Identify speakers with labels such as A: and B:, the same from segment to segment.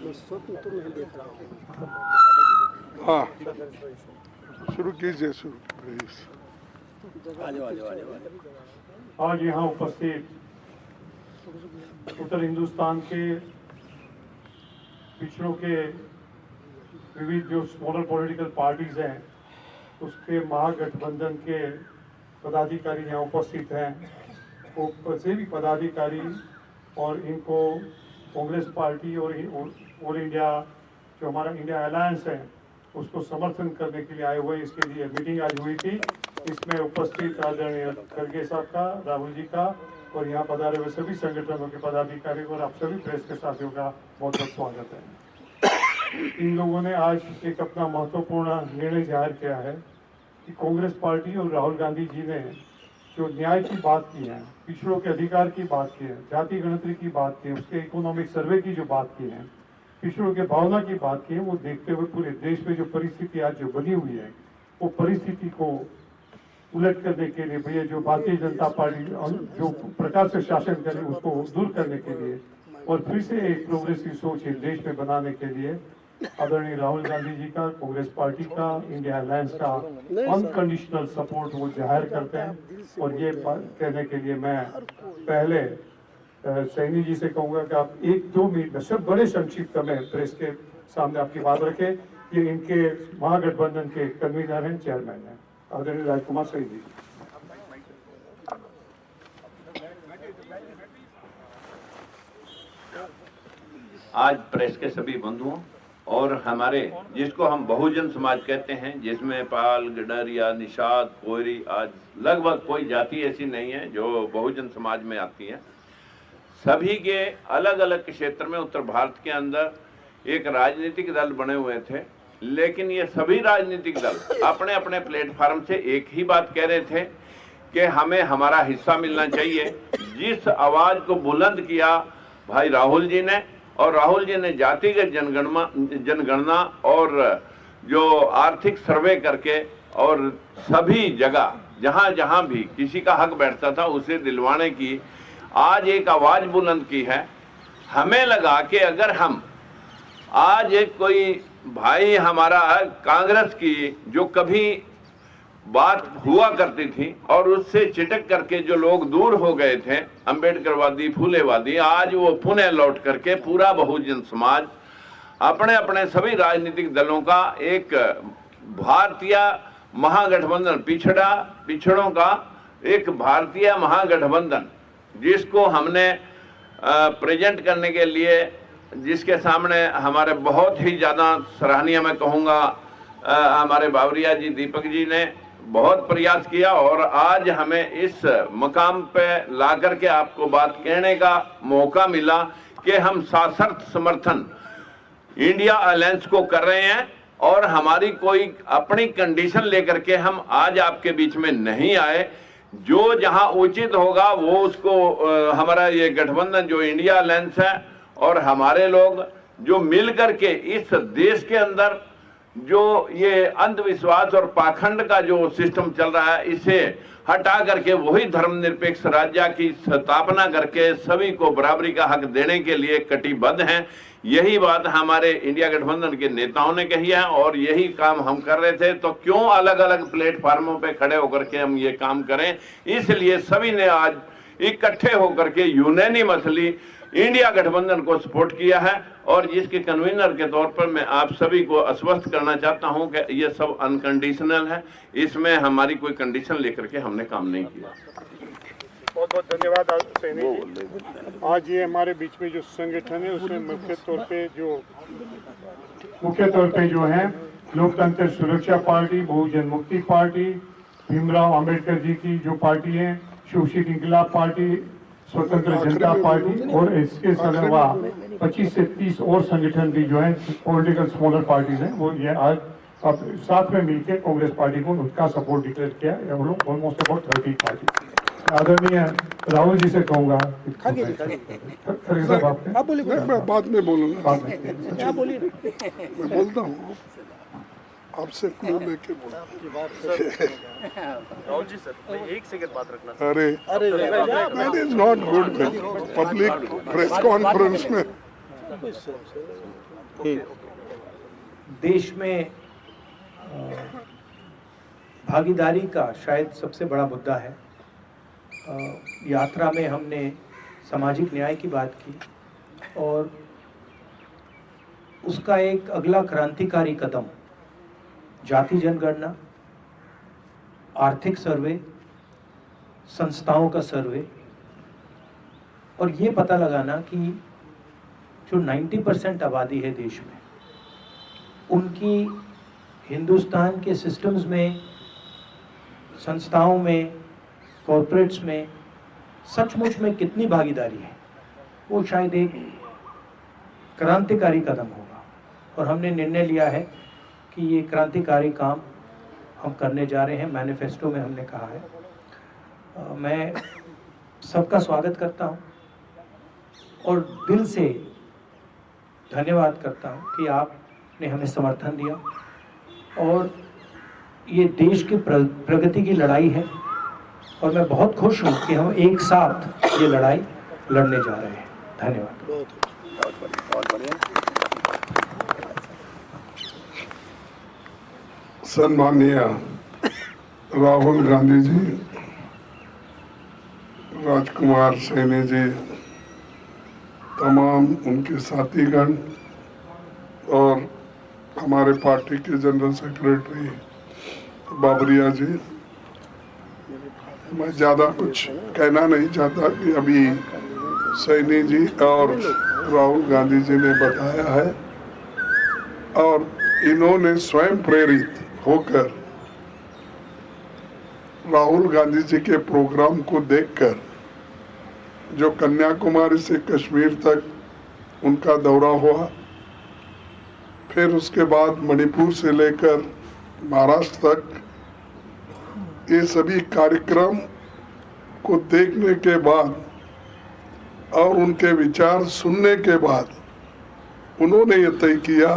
A: मैं स्वप्न तो नहीं देख रहा हूँ।
B: हाँ, शुरू कीजिए, शुरू प्लीज।
C: आज यहाँ उपस्थित उत्तर हिंदुस्तान के पिछड़ों के विविध जो स्मॉलर पॉलिटिकल पार्टीज हैं उसके महागठबंधन के पदाधिकारी यहाँ उपस्थित हैं। वो सभी पदाधिकारी और इनको कांग्रेस पार्टी और ऑल इंडिया जो हमारा इंडिया अलायंस है उसको समर्थन करने के लिए आए हुए। इसके लिए मीटिंग आज हुई थी। इसमें उपस्थित आदरणीय खड़गे साहब का, राहुल जी का और यहाँ पधारे हुए सभी संगठनों के पदाधिकारी और आप सभी प्रेस के साथियों का बहुत बहुत स्वागत है। इन लोगों ने आज एक अपना महत्वपूर्ण निर्णय जाहिर किया है कि कांग्रेस पार्टी और राहुल गांधी जी ने जो न्याय की बात की है, पिछड़ों के अधिकार की बात की है, जाति गणतरी की बात की है, उसके इकोनॉमिक सर्वे की जो बात की है, पिछड़ों के भावना की बात की है, वो देखते हुए पूरे देश में जो परिस्थिति आज जो बनी हुई है वो परिस्थिति को उलट करने के लिए भैया जो भारतीय जनता पार्टी जो प्रकार से शासन करे उसको दूर करने के लिए और फिर से एक प्रोग्रेसिव सोच इस देश में बनाने के लिए आदरणीय राहुल गांधी जी का, कांग्रेस पार्टी का, इंडिया अलायंस का अनकंडीशनल सपोर्ट वो जाहिर करते हैं। और ये कहने के लिए मैं पहले सैनी जी से कहूंगा कि आप 1-2 मिनट सब बड़े संक्षिप्त में प्रेस के सामने आपकी बात रखें। ये इनके महागठबंधन के कन्वीनर हैं, चेयरमैन हैं, आदरणीय राजकुमार सैनी जी।
D: आज प्रेस के सभी बंधुओं और हमारे जिसको हम बहुजन समाज कहते हैं, जिसमें पाल, गडरिया, निषाद, कोयरी, आज लगभग कोई जाति ऐसी नहीं है जो बहुजन समाज में आती है। सभी के अलग अलग क्षेत्र में उत्तर भारत के अंदर एक राजनीतिक दल बने हुए थे, लेकिन ये सभी राजनीतिक दल अपने अपने प्लेटफार्म से एक ही बात कह रहे थे कि हमें हमारा हिस्सा मिलना चाहिए। जिस आवाज को बुलंद किया भाई राहुल जी ने, और राहुल जी ने जातिगत जनगणना और जो आर्थिक सर्वे करके और सभी जगह जहां जहां भी किसी का हक बैठता था उसे दिलवाने की आज एक आवाज बुलंद की है। हमें लगा कि अगर हम आज एक कोई भाई हमारा कांग्रेस की जो कभी बात हुआ करती थी और उससे चिटक करके जो लोग दूर हो गए थे, अंबेडकरवादी, फूलेवादी, आज वो पुनः लौट करके पूरा बहुजन समाज अपने अपने सभी राजनीतिक दलों का एक भारतीय महागठबंधन, पिछड़ों का एक भारतीय महागठबंधन जिसको हमने प्रेजेंट करने के लिए, जिसके सामने हमारे बहुत ही ज़्यादा सराहनीय मैं कहूँगा हमारे बावरिया जी, दीपक जी ने बहुत प्रयास किया और आज हमें इस मकाम पे ला करके आपको बात कहने का मौका मिला कि हम सशर्त समर्थन इंडिया अलायंस को कर रहे हैं और हमारी कोई अपनी कंडीशन लेकर के हम आज आपके बीच में नहीं आए। जो जहां उचित होगा वो उसको हमारा ये गठबंधन जो इंडिया अलायंस है और हमारे लोग जो मिल करके इस देश के अंदर जो ये अंधविश्वास और पाखंड का जो सिस्टम चल रहा है इसे हटा करके वही धर्मनिरपेक्ष राज्य की स्थापना करके सभी को बराबरी का हक देने के लिए कटिबद्ध हैं। यही बात हमारे इंडिया गठबंधन के नेताओं ने कही है और यही काम हम कर रहे थे। तो क्यों अलग अलग प्लेटफार्मों पे खड़े होकर के हम ये काम करें, इसलिए सभी ने आज इकट्ठे होकर के यूनानिमसली इंडिया गठबंधन को सपोर्ट किया है। और जिसके कन्वीनर के तौर पर मैं आप सभी को आश्वस्त करना चाहता हूं कि ये सब अनकंडीशनल है, इसमें हमारी कोई कंडीशन लेकर के हमने काम नहीं किया।
C: बहुत बहुत धन्यवाद सैनी जी। आज ये हमारे बीच में जो संगठन है उसमें मुख्य तौर पे जो है लोकतंत्र सुरक्षा पार्टी, बहुजन मुक्ति पार्टी, भीमराव अंबेडकर जी की जो पार्टी है, शिवसेना इंकलाब पार्टी, स्वतंत्र जनता पार्टी और इसके अलावा 25 से 30 और संगठन भी जो है पॉलिटिकल स्मॉलर पार्टीज हैं, वो ये आज अब साथ में मिलकर कांग्रेस पार्टी को उनका सपोर्ट डिक्लेयर किया है। हम लोग ऑलमोस्ट अबाउट 30 पार्टी। आदरणीय राहुल जी से कहूंगा
B: आप बोलिए, मैं बाद में बोलूंगा, मैं बोलता हूँ आपसे क्यों लेके बोल।
E: राहुल जी सर, एक सेकंड बात रखना।
B: अरे that is not good public press conference में
F: देश में भागीदारी का शायद सबसे बड़ा मुद्दा है। यात्रा में हमने सामाजिक न्याय की बात की और उसका एक अगला क्रांतिकारी कदम जाति जनगणना, आर्थिक सर्वे, संस्थाओं का सर्वे और ये पता लगाना कि जो 90% आबादी है देश में, उनकी हिंदुस्तान के सिस्टम्स में, संस्थाओं में, कॉर्पोरेट्स में सचमुच में कितनी भागीदारी है, वो शायद एक क्रांतिकारी कदम होगा। और हमने निर्णय लिया है कि ये क्रांतिकारी काम हम करने जा रहे हैं। मैनिफेस्टो में हमने कहा है। मैं सबका स्वागत करता हूँ और दिल से धन्यवाद करता हूँ कि आपने हमें समर्थन दिया और ये देश की प्रगति की लड़ाई है और मैं बहुत खुश हूँ कि हम एक साथ ये लड़ाई लड़ने जा रहे हैं। धन्यवाद।
B: सम्माननीय राहुल गांधी जी, राजकुमार सैनी जी, तमाम उनके साथीगण और हमारे पार्टी के जनरल सेक्रेटरी बाबरिया जी, मैं ज़्यादा कुछ कहना नहीं चाहता कि अभी सैनी जी और राहुल गांधी जी ने बताया है और इन्होंने स्वयं प्रेरित होकर राहुल गांधी जी के प्रोग्राम को देखकर, जो कन्याकुमारी से कश्मीर तक उनका दौरा हुआ, फिर उसके बाद मणिपुर से लेकर महाराष्ट्र तक, ये सभी कार्यक्रम को देखने के बाद और उनके विचार सुनने के बाद उन्होंने ये तय किया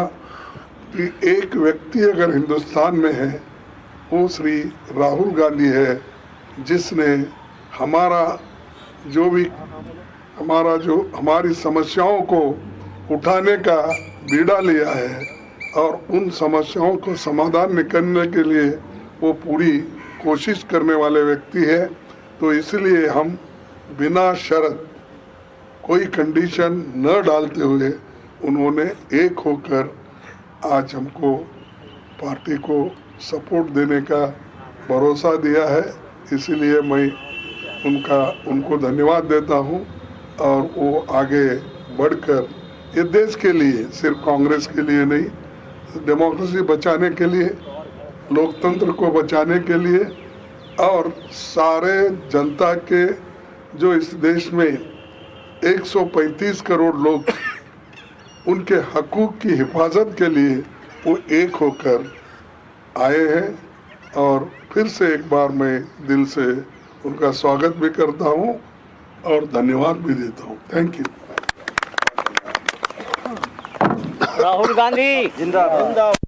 B: कि एक व्यक्ति अगर हिंदुस्तान में है वो श्री राहुल गांधी है, जिसने हमारी समस्याओं को उठाने का बीड़ा लिया है और उन समस्याओं को समाधान निकालने के लिए वो पूरी कोशिश करने वाले व्यक्ति है। तो इसलिए हम बिना शर्त, कोई कंडीशन न डालते हुए उन्होंने एक होकर आज हमको पार्टी को सपोर्ट देने का भरोसा दिया है। इसलिए मैं उनको धन्यवाद देता हूं और वो आगे बढ़कर ये देश के लिए, सिर्फ कांग्रेस के लिए नहीं, डेमोक्रेसी बचाने के लिए, लोकतंत्र को बचाने के लिए और सारे जनता के, जो इस देश में 135 करोड़ लोग, उनके हकूक़ की हिफाजत के लिए वो एक होकर आए हैं। और फिर से एक बार मैं दिल से उनका स्वागत भी करता हूं और धन्यवाद भी देता हूं। Thank you.
E: राहुल गांधी जिंदाबाद।